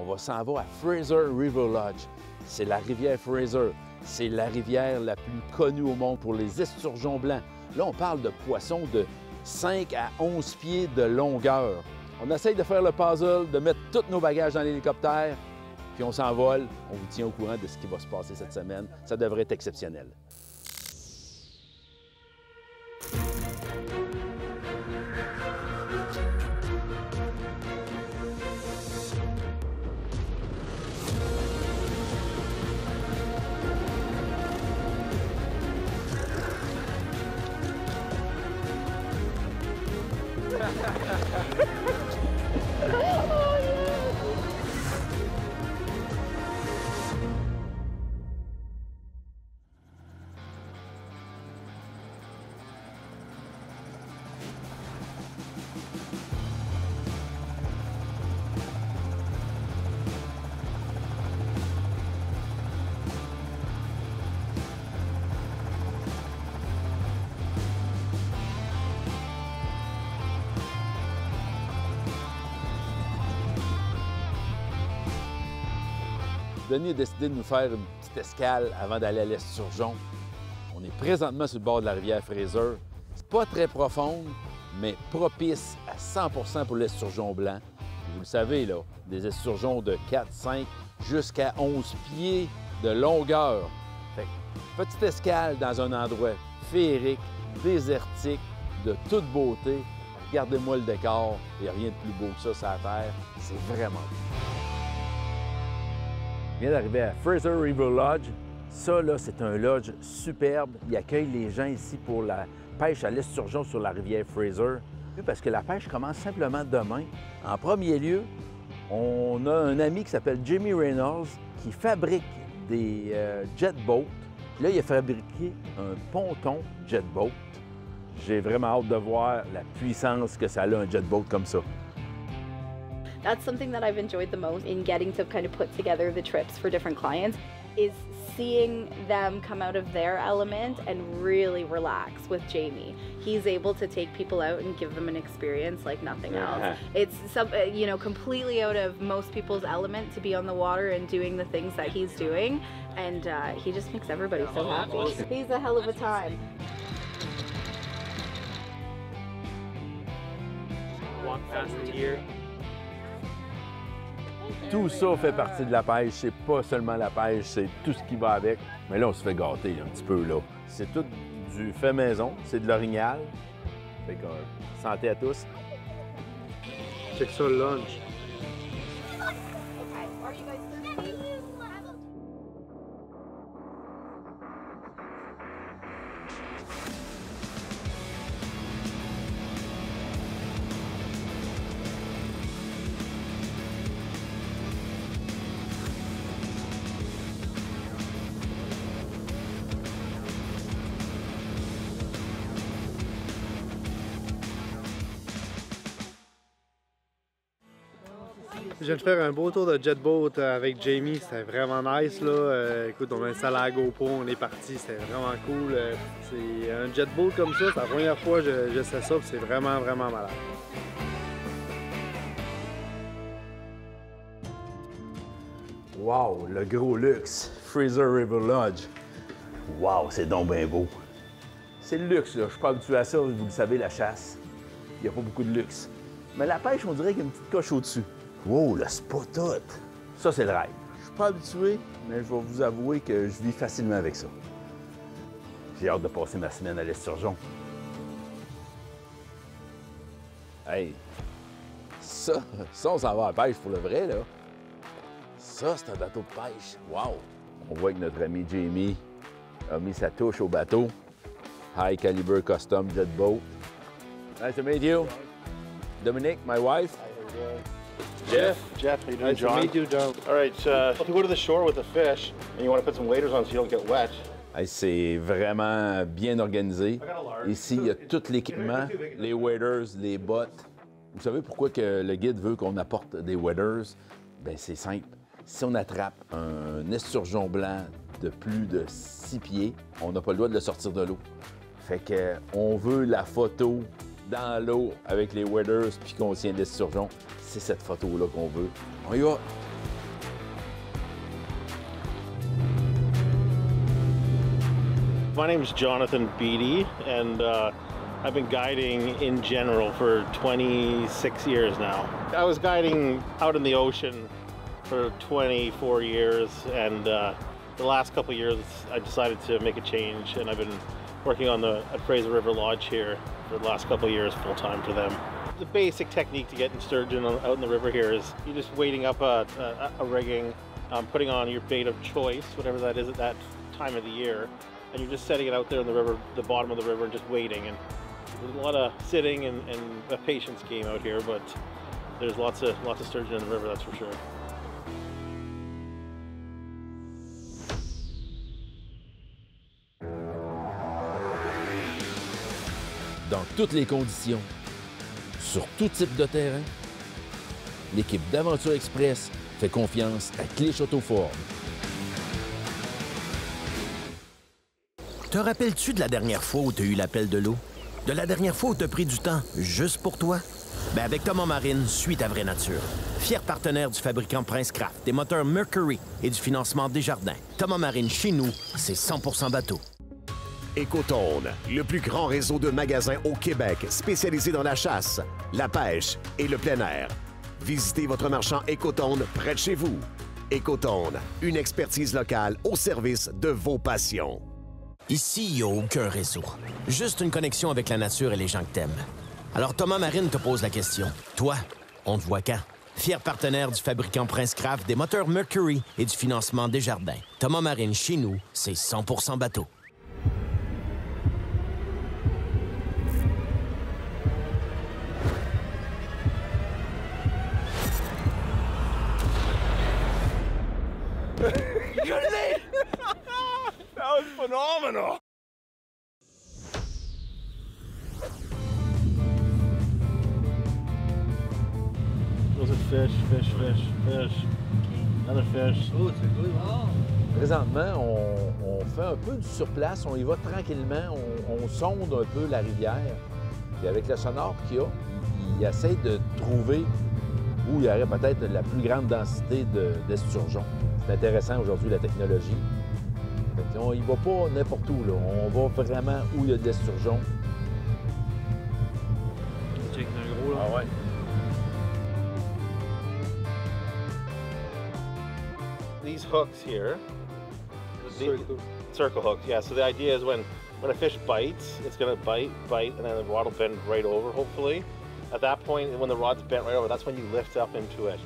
on s'en va à Fraser River Lodge. C'est la rivière Fraser. C'est la rivière la plus connue au monde pour les esturgeons blancs. Là, on parle de poissons de 5 à 11 pieds de longueur. On essaye de faire le puzzle, de mettre tous nos bagages dans l'hélicoptère, puis on s'envole. On vous tient au courant de ce qui va se passer cette semaine. Ça devrait être exceptionnel. Denis a décidé de nous faire une petite escale avant d'aller à l'Esturgeon. On est présentement sur le bord de la rivière Fraser. C'est pas très profonde, mais propice à 100 pour l'esturgeon blanc. Vous le savez, là, des esturgeons de 4, 5 jusqu'à 11 pieds de longueur. Fait que, petite escale dans un endroit féerique, désertique, de toute beauté. Regardez-moi le décor, il n'y a rien de plus beau que ça sur la terre. C'est vraiment beau. On vient d'arriver à Fraser River Lodge. Ça, là, c'est un lodge superbe. Il accueille les gens ici pour la pêche à l'esturgeon sur la rivière Fraser. Parce que la pêche commence simplement demain. En premier lieu, on a un ami qui s'appelle Jamie Reynolds qui fabrique des jet boats. Là, il a fabriqué un ponton jet boat. J'ai vraiment hâte de voir la puissance que ça a un jet boat comme ça. That's something that I've enjoyed the most in getting to kind of put together the trips for different clients is seeing them come out of their element and really relax with Jamie. He's able to take people out and give them an experience like nothing else. It's completely out of most people's element to be on the water and doing the things that he's doing, and he just makes everybody so happy. He's a hell of a time. Walk past the deer. Tout ça fait partie de la pêche. C'est pas seulement la pêche, c'est tout ce qui va avec. Mais là, on se fait gâter un petit peu, là. C'est tout du fait maison, c'est de l'orignal. Fait que, santé à tous. Check ça, le lunch. Je viens de faire un beau tour de jet boat avec Jamie, c'était vraiment nice là. Écoute, on a installé la GoPro, on est parti, c'était vraiment cool. C'est un jet boat comme ça, c'est la première fois que je sais ça, c'est vraiment malade. Wow, le gros luxe, Fraser River Lodge. Wow, c'est donc bien beau. C'est le luxe, là. Je suis pas habitué à ça, vous le savez, la chasse. Il n'y a pas beaucoup de luxe. Mais la pêche, on dirait qu'il y a une petite coche au-dessus. Wow, le spot tout! Ça, c'est le rêve. Je suis pas habitué, mais je vais vous avouer que je vis facilement avec ça. J'ai hâte de passer ma semaine à l'Esturgeon. Hey! Ça, on s'en va à la pêche pour le vrai, là. Ça, c'est un bateau de pêche. Wow! On voit que notre ami Jamie a mis sa touche au bateau. High Caliber Custom Jet Boat. Nice to meet you. Dominique, my wife. Jeff, how you doing, John? Nice to meet you, John. All right, if you go to the shore with the fish and you want to put some waders on so you don't get wet. Hey, c'est vraiment bien organisé. Ici, il y a tout l'équipement, les waders, les bottes. Vous savez pourquoi que le guide veut qu'on apporte des waders? Bien, c'est simple. Si on attrape un esturgeon blanc de plus de 6 pieds, on n'a pas le droit de le sortir de l'eau. Fait que on veut la photo dans l'eau avec les waders puis qu'on tient l'esturgeon. C'est cette photo-là qu'on veut. On y va! My name's Jonathan Beatty, and I've been guiding in general for 26 years now. I was guiding out in the ocean for 24 years, and the last couple of years I decided to make a change, and I've been working on at Fraser River Lodge here for the last couple of years full-time for them. The basic technique to getting sturgeon out in the river here is you're just weighting up a rigging, putting on your bait of choice, whatever that is at that time of the year, and you're just setting it out there in the river, the bottom of the river, and just waiting. And there's a lot of sitting and a patience game out here, but there's lots of sturgeon in the river, that's for sure. Dans toutes les conditions, sur tout type de terrain, l'équipe d'Aventure Express fait confiance à Clich Autoforme. Te rappelles-tu de la dernière fois où tu as eu l'appel de l'eau? De la dernière fois où tu as pris du temps juste pour toi? Ben avec Thomas Marine, suis ta vraie nature. Fier partenaire du fabricant Prince Craft, des moteurs Mercury et du financement Desjardins. Thomas Marine, chez nous, c'est 100% bateau. Écotone, le plus grand réseau de magasins au Québec spécialisé dans la chasse, la pêche et le plein air. Visitez votre marchand Écotone près de chez vous. Écotone, une expertise locale au service de vos passions. Ici, il n'y a aucun réseau. Juste une connexion avec la nature et les gens que t'aimes. Alors Thomas Marine te pose la question. Toi, on te voit quand? Fier partenaire du fabricant Prince Craft, des moteurs Mercury et du financement Desjardins. Thomas Marine, chez nous, c'est 100% bateau. That was phenomenal! Those are fish, fish, fish, fish. Another fish. Oh, c'est cool. Présentement, on fait un peu du surplace, on y va tranquillement, on sonde un peu la rivière. Puis avec le sonore qu'il y a, il essaie de trouver où il y aurait peut-être la plus grande densité d'esturgeons. C'est intéressant aujourd'hui, la technologie. On y va pas n'importe où, là. On va vraiment où il y a de l'esturgeon. Check un gros, là. Ah ouais. These hooks here, Circle. circle hooks, yeah. So the idea is when a fish bites, it's gonna bite, and then the rod will bend right over, hopefully. At that point, when the rod's bent right over, that's when you lift up into it.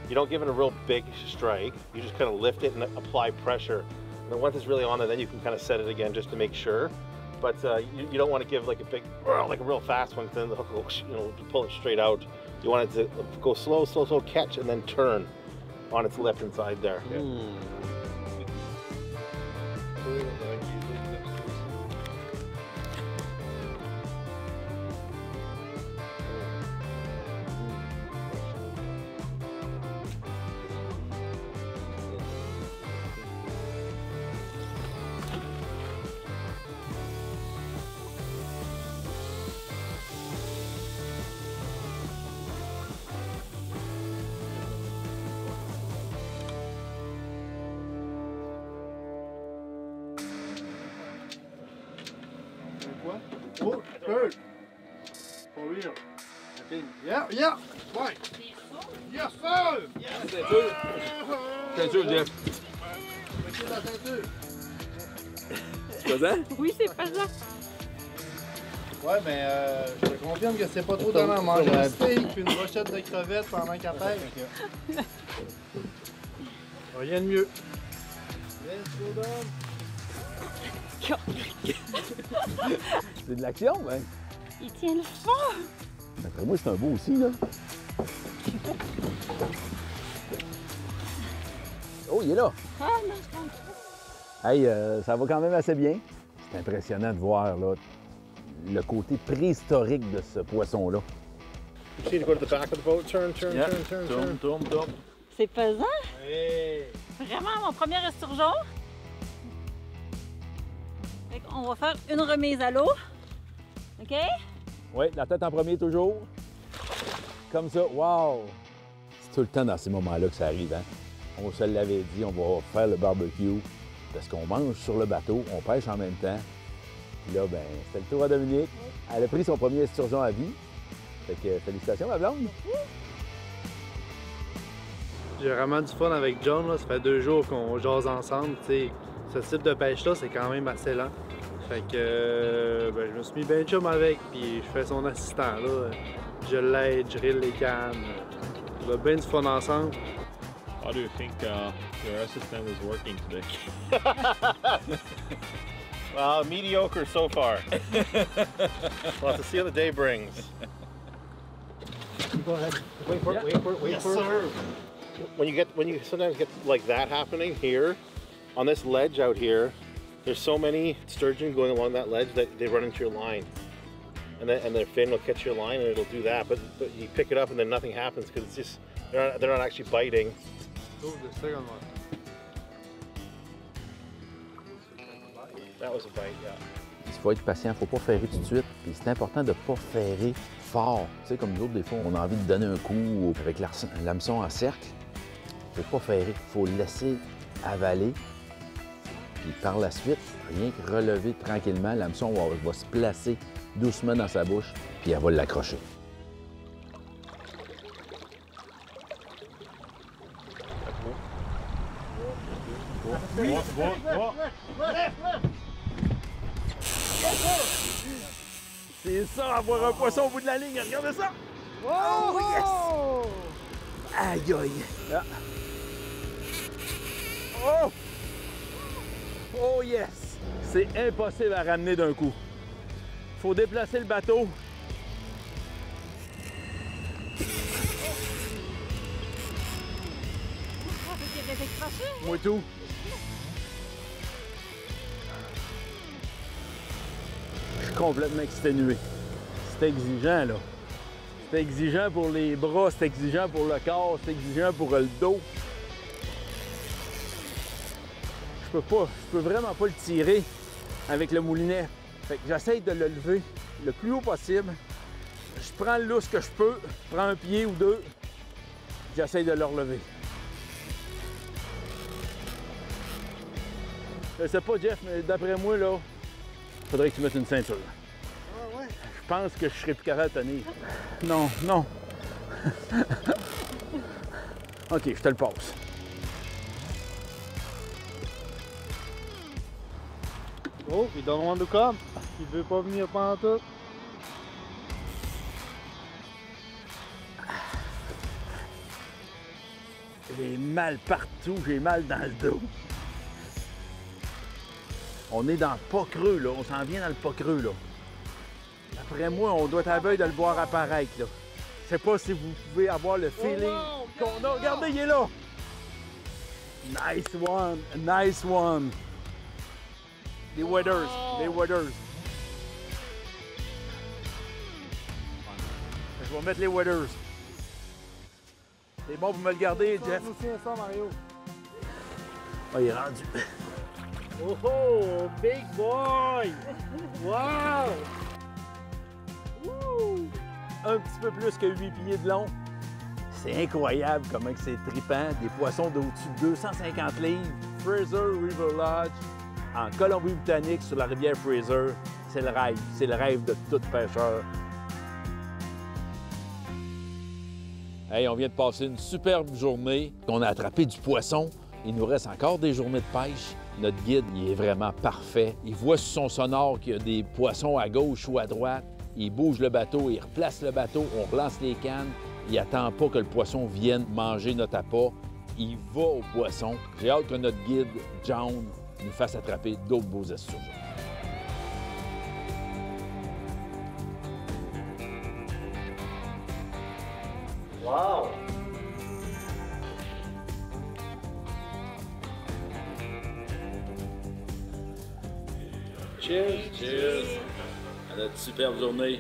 You don't give it a real big strike. You just kind of lift it and apply pressure. And then once it's really on there, then you can kind of set it again just to make sure. But you don't want to give like a big, like a real fast one, because then the hook will, pull it straight out. You want it to go slow, slow, slow, catch, and then turn on its lip inside there. Oh, third. For real. Yeah, yeah. Right. Yes, sir. Ceinture, Jeff. Mettez la ceinture. C'est pesant? Oui, c'est pesant. Ouais, mais je te confirme que c'est pas trop donnant à manger un steak puis une brochette de crevettes pendant qu'elle pêche. Rien de mieux. Let's go down. C'est de l'action, hein? Il tient le fond. D'après moi, c'est un beau aussi, là. Oh, il est là! Ah, non, je comprends. Hey, ça va quand même assez bien. C'est impressionnant de voir, là, le côté préhistorique de ce poisson-là. You just need to go to the back of the boat, turn. Tourne. C'est pesant. Hey. Vraiment, mon premier esturgeon. Fait qu'on va faire une remise à l'eau. OK? Oui, la tête en premier toujours. Comme ça, wow! C'est tout le temps dans ces moments-là que ça arrive, hein? On se l'avait dit, on va faire le barbecue parce qu'on mange sur le bateau, on pêche en même temps. Puis là, ben, c'était le tour à Dominique. Elle a pris son premier esturgeon à vie. Fait que félicitations, ma blonde. J'ai vraiment du fun avec John, là. Ça fait 2 jours qu'on jase ensemble. T'sais, ce type de pêche-là, c'est quand même assez lent. Fait que ben, je me suis mis bien chum avec, puis je fais son assistant. Là. Je l'aide, je rille les cannes. On a bien du fun ensemble. How do you think your assistant is working today? Well, mediocre so far. We'll have to see what the day brings. Go ahead. Wait for it, wait for it, wait for it. When you sometimes get like that happening here, on this ledge out here, there's so many sturgeon going along that ledge that they run into your line. And their fin will catch your line and it'll do that. But you pick it up and then nothing happens because it's just, they're not actually biting. Oh, the second one. That was a bite, yeah. Il faut être patient, il ne faut pas ferrer tout de suite. Puis c'est important de ne pas ferrer fort. Tu sais, comme nous autres, des fois, on a envie de donner un coup avec l'hameçon en cercle. Il ne faut pas ferrer, il faut le laisser avaler. Puis par la suite, rien que relever tranquillement, l'hameçon va se placer doucement dans sa bouche, puis elle va l'accrocher. C'est ça, avoir un poisson au bout de la ligne. Regardez ça! Oh, yes! Aïe, aïe! Ah. Oh! Oh, yes! C'est impossible à ramener d'un coup. Faut déplacer le bateau. Moi tout. Je suis complètement exténué. C'est exigeant, là. C'est exigeant pour les bras, c'est exigeant pour le corps, c'est exigeant pour le dos. Je peux vraiment pas le tirer avec le moulinet. Fait que j'essaye de le lever le plus haut possible. Je prends le lousse que je peux, je prends un pied ou deux, j'essaye de le relever. Je sais pas, Jeff, mais d'après moi, là, faudrait que tu mettes une ceinture. Ah ouais? Je pense que je serais plus capable de tenir. Non, non. OK, je te le passe. Oh, he don't want to come. Il veut pas venir pantoute. J'ai mal partout, j'ai mal dans le dos. On est dans le pas creux, là. On s'en vient dans le pas creux, là. D'après moi, on doit être à veille de le voir apparaître, là. Je sais pas si vous pouvez avoir le feeling qu'on a. Regardez, il est là! Nice one! Nice one! Les waders, les waders. Je vais mettre les waders. C'est bon pour me le garder, Jeff. Ça, Mario. Ah, il est rendu. Oh, oh, big boy! Wow! Un petit peu plus que 8 pieds de long. C'est incroyable comment c'est trippant. Des poissons d'au-dessus de 250 livres. Fraser River Lodge, en Colombie-Britannique, sur la rivière Fraser. C'est le rêve. C'est le rêve de tout pêcheur. Hey, on vient de passer une superbe journée. On a attrapé du poisson. Il nous reste encore des journées de pêche. Notre guide, il est vraiment parfait. Il voit sur son sonore qu'il y a des poissons à gauche ou à droite. Il bouge le bateau, il replace le bateau, on relance les cannes. Il n'attend pas que le poisson vienne manger notre appât. Il va au poisson. J'ai hâte que notre guide, John, nous fasse attraper d'autres beaux esturgeons. Wow! Cheers! Cheers! À notre superbe journée.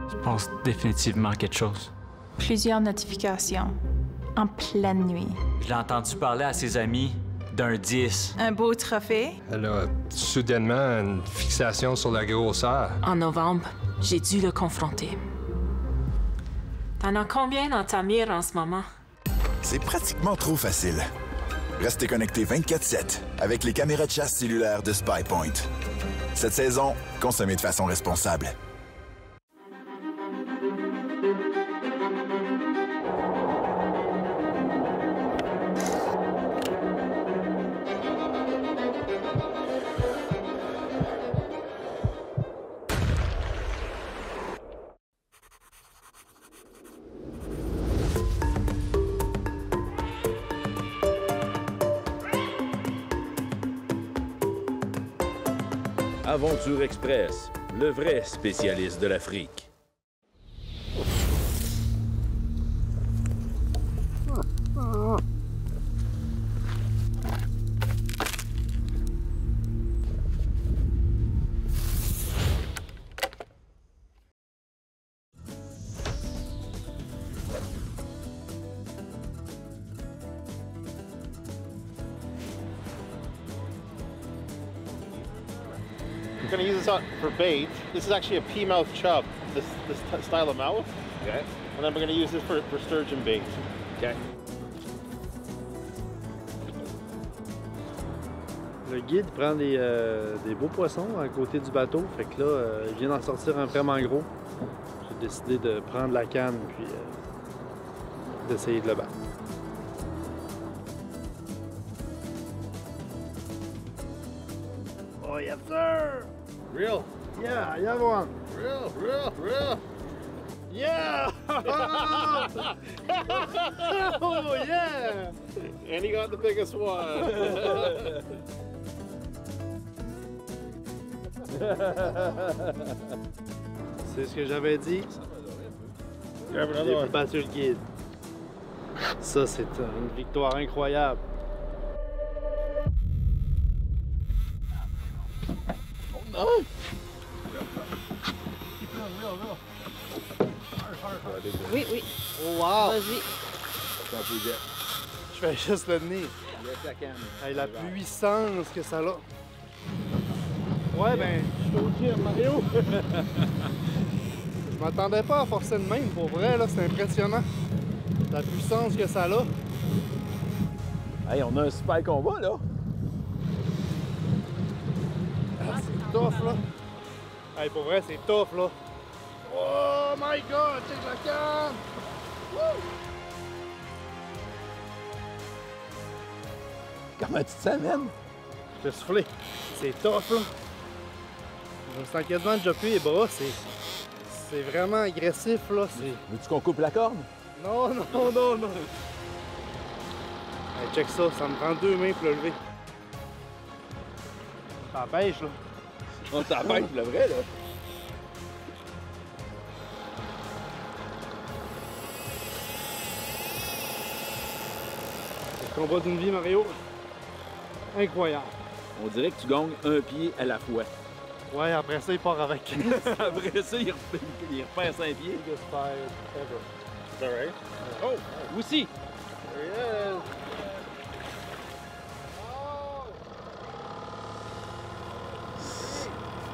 Je pense définitivement à quelque chose. Plusieurs notifications. en pleine nuit. Je l'ai entendu parler à ses amis d'un 10. Un beau trophée. Elle a soudainement une fixation sur la grosseur. En novembre, j'ai dû le confronter. T'en as combien dans ta mire en ce moment? C'est pratiquement trop facile. Restez connectés 24/7 avec les caméras de chasse cellulaires de SpyPoint. Cette saison, consommez de façon responsable. Aventure Express, le vrai spécialiste de l'Afrique. We're going to use this for bait. This is actually a pea-mouth chub, this style of mouth. Okay. And then we're going to use this for sturgeon bait. Okay. Le guide prend des beaux poissons à côté du bateau. Fait que là, il vient d'en sortir un vraiment gros. J'ai décidé de prendre la canne puis d'essayer de le battre. Oh yes sir! Real? Yeah, I have one. Real. Yeah! Oh yeah! And he got the biggest one. C'est ce que j'avais dit. Grab another J'ai one. battu le guide. Ça, c'est une victoire incroyable. Oh non! Oui, oui. Oh wow! Vas-y. Je fais juste le nez. Hey, la puissance que ça a. Ouais, ben, je suis au gym, Mario. Je m'attendais pas à forcer de même, pour vrai, là, c'est impressionnant. La puissance que ça a. Hey, on a un super combat, là. Ah, c'est tough, là. Hey, pour vrai, c'est tough, là. Oh my god, check la canne! Woo! Comment tu te sens, man? Je t'ai soufflé. C'est tough, là. Je me sens quasiment déjà plus les bras. C'est vraiment agressif, là. Veux-tu qu'on coupe la corde? Non. Hey, check ça, ça me prend 2 mains pour le lever. Ça pêche, là. On t'empêche, le vrai, là. Le combat d'une vie, Mario. Incroyable. On dirait que tu gagnes un pied à la fois. Ouais, après ça, il part avec. Après ça, il repère 5 pieds. Biggest fire ever. Is that right? Oh, aussi. There he is.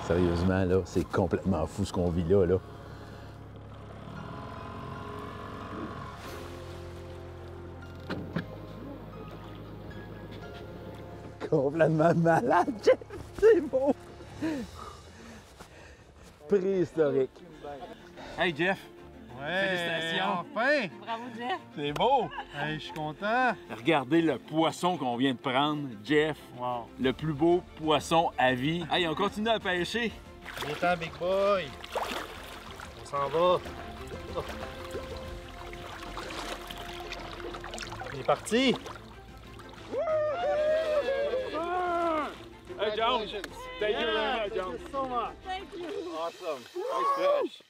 Sérieusement, là, c'est complètement fou ce qu'on vit là, là. Complètement malade, Jeff. C'est beau. Préhistorique. Hey, Jeff. Ouais, félicitations. Enfin! Bravo, Jeff. C'est beau. Hey, je suis content. Regardez le poisson qu'on vient de prendre, Jeff. Wow. Le plus beau poisson à vie. Hey, on continue à pêcher. Viens-t'en, big boy. On s'en va. Il est parti. Hey, John. Thank you very much, John. Thank you so much. Thank you. Awesome. Nice fish.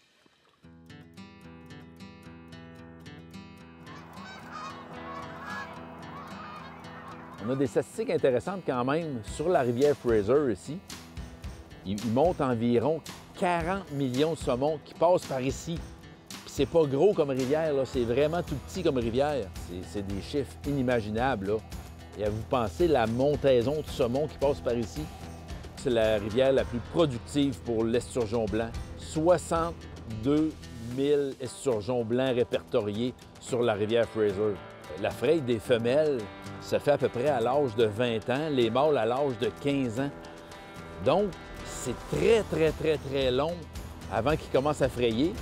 On a des statistiques intéressantes quand même sur la rivière Fraser ici. Il monte environ 40 millions de saumons qui passent par ici. Puis c'est pas gros comme rivière, c'est vraiment tout petit comme rivière. C'est des chiffres inimaginables, là. Et à vous penser, la montaison de saumon qui passe par ici, c'est la rivière la plus productive pour l'esturgeon blanc. 62 000 esturgeons blancs répertoriés sur la rivière Fraser. La frayde des femelles se fait à peu près à l'âge de 20 ans, les mâles à l'âge de 15 ans. Donc, c'est très long avant qu'ils commencent à frayer.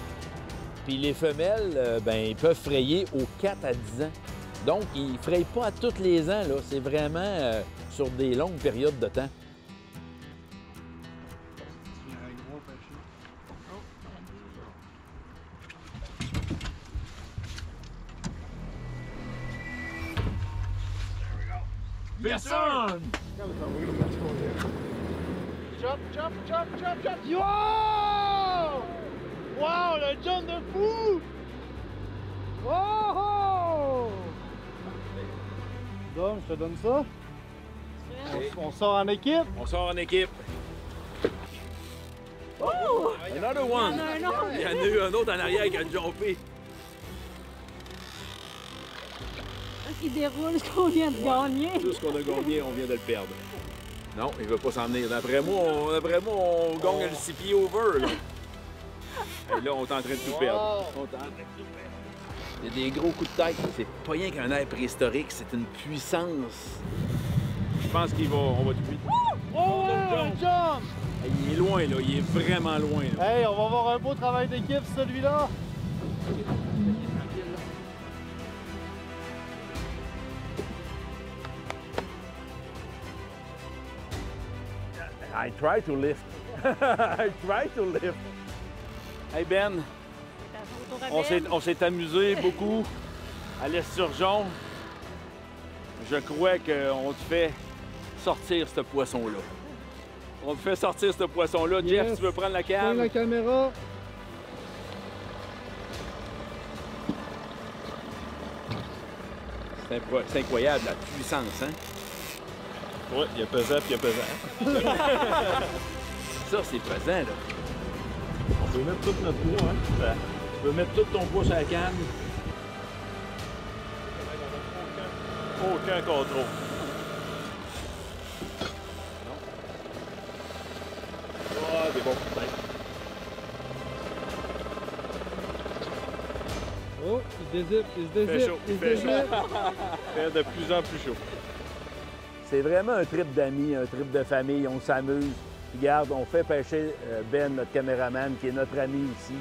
Puis les femelles, ils peuvent frayer aux 4 à 10 ans. Donc, ils ne frayent pas à tous les ans, là. C'est vraiment sur des longues périodes de temps. Yes, son! Jump! Yo! Wow, le jump de fou! Oh! Donc, je te donne ça. On sort en équipe? On sort en équipe. Oh! Another one! Il y en a eu un autre en arrière qui a jumpé. Il déroule ce qu'on vient de gagner. Tout ce qu'on a gagné, on vient de le perdre. Non, il ne veut pas s'en venir. D'après moi, on gagne le 6 pieds over. Là. Et là, on est en train de tout perdre. Il y a des gros coups de tête. C'est pas rien qu'un air préhistorique, c'est une puissance. Je pense qu'on va tout vite. Oh, jump! Il est loin, là. Il est vraiment loin. Là. Hey, on va avoir un beau travail d'équipe, celui-là. I try to lift. I try to lift. Hey Ben, on s'est amusé beaucoup à l'esturgeon. Je crois qu'on te fait sortir ce poisson-là. On te fait sortir ce poisson-là. Yes. Jeff, tu veux prendre la cam? Prends la caméra. C'est incroyable, la puissance, hein? Oui, il y a pesant puis il y a pesant. Ça, c'est pesant, là. On peut mettre tout notre poids, hein? Tu peux mettre tout ton poids sur la canne. Aucun contrôle. Ah, des bons coups. Oh, il se dézippe, il se dézippe. Il fait de plus en plus chaud. C'est vraiment un trip d'amis, un trip de famille. On s'amuse. Regarde, on fait pêcher Ben, notre caméraman, qui est notre ami ici.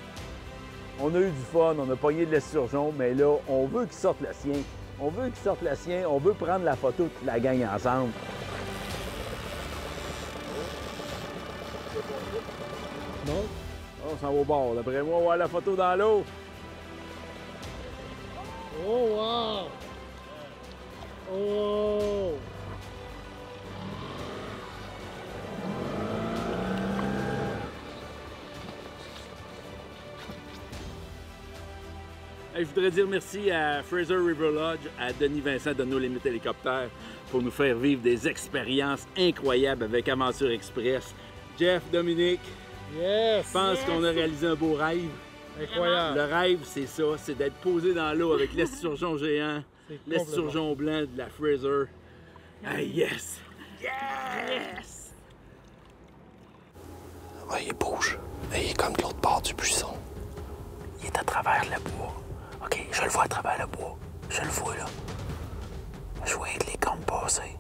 On a eu du fun, on a pogné de l'esturgeon, mais là, on veut qu'il sorte le sien. On veut qu'il sorte le sien, on veut prendre la photo de toute la gang ensemble. Non? On s'en va au bord. D'après moi, on va voir la photo dans l'eau. Oh, wow! Oh! Je voudrais dire merci à Fraser River Lodge, à Denis Vincent de No Limit Hélicoptère pour nous faire vivre des expériences incroyables avec Aventure Express. Jeff, Dominique, yes! Je pense qu'on a réalisé un beau rêve. Incroyable! Le rêve, c'est ça, c'est d'être posé dans l'eau avec l'esturgeon géant, l'esturgeon blanc de la Fraser. Ah, yes! Yes! Ouais, il bouge. Il est comme de l'autre bord du buisson. Il est à travers le bois. OK, je le vois à travers le bois. Je le vois, là. Je vois les cornes passer.